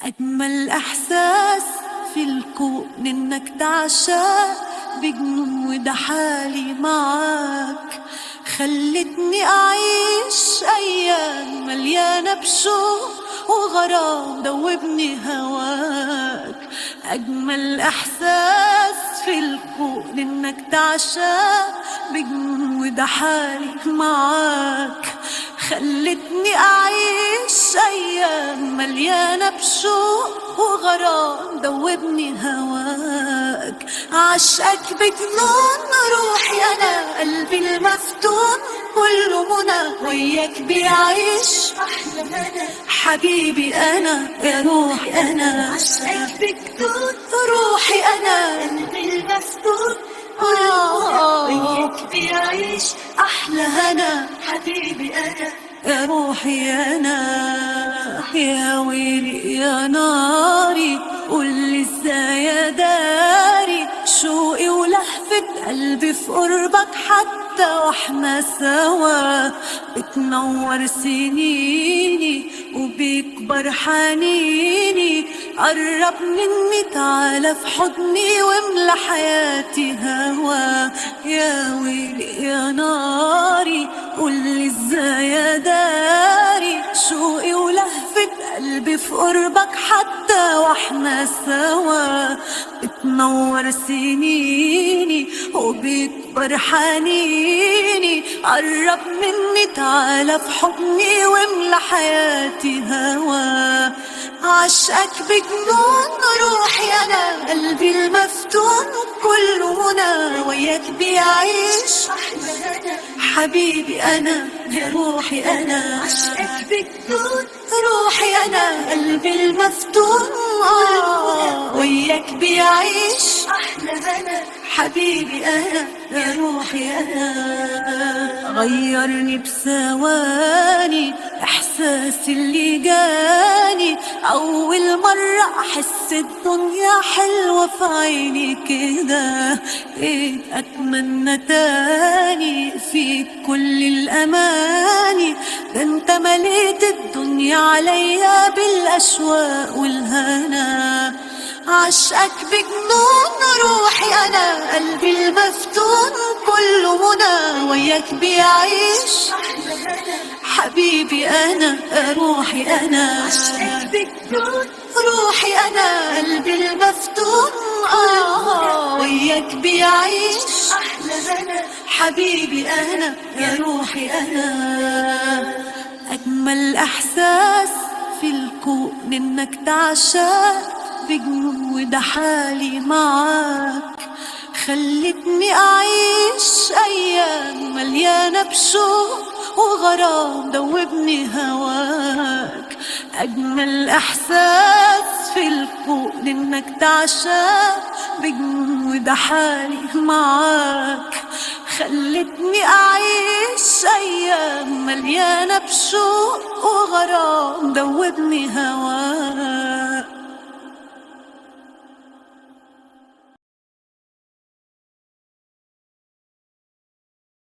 أجمل إحساس في الكون إنك تعشق بجنون، وده حالي معاك. خلتني أعيش أيام مليانة بشوق وغرام دوبني هواك. أجمل إحساس في الكون إنك تعشق بجنون، وده حالي معاك. خلتني أعيش أيام مليانة بشوق وغرام دوبني هواك. عشقك بجنون روحي أنا، قلبي المفتون كله منى، وياك بيعيش أحلى منى. حبيبي أنا يا روحي أنا، عشقك بجنون روحي أنا، قلبي المفتون وياك بيعيش أحلى هنا. حبيبي أنا يا روحي أنا، يا ويلي يا ناري قولي ازاي يا داري شوقي ولهفة قلبي في قربك. حتى واحنا سوا بتنور سنيني وبيكبر حنيني. قرب مني تعالى في حضني واملى حياتي هوا. يا ويلي يا ناري قولي ازاي يا داري شوقي ولهفة قلبي في قربك. حتى واحنا سوا بتنور سنيني وبيكبر حنيني. قرب مني تعالى في حضني واملى حياتي هوا. عشقك بجنون روحي أنا، قلبي المفتون كله منى، وياك بيعيش أحلى هنا. حبيبي أنا يا روحي أنا، عشقك بجنون روحي أنا، قلبي المفتون وياك بيعيش أحلى هنا. حبيبي أنا يا روحي أنا. غيرني بثواني إحساسي اللي جاني، أول مرة أحس الدنيا حلوة في عيني كده. إيه أتمنى تاني فيك كل الأماني، ده أنت مليت الدنيا عليا بالأشواق والهنا. عشقك بجنون روحي أنا، قلبي المفتون كله منى، وياك بيعيش أحلى هنا. حبيبي أنا روحي أنا، عشقك بجنون روحي أنا، قلبي المفتون وياك بيعيش أحلى هنا. حبيبي أنا يا روحي أنا. أجمل إحساس في الكون إنك تعشق بجنون، وده حالي معاك. خلتني أعيش أيام مليانة بشوق وغرام دوبني هواك. أجمل إحساس في الكون إنك تعشق بجنون، وده حالي معاك. خلتني أعيش أيام مليانة بشوق وغرام دوبني هواك.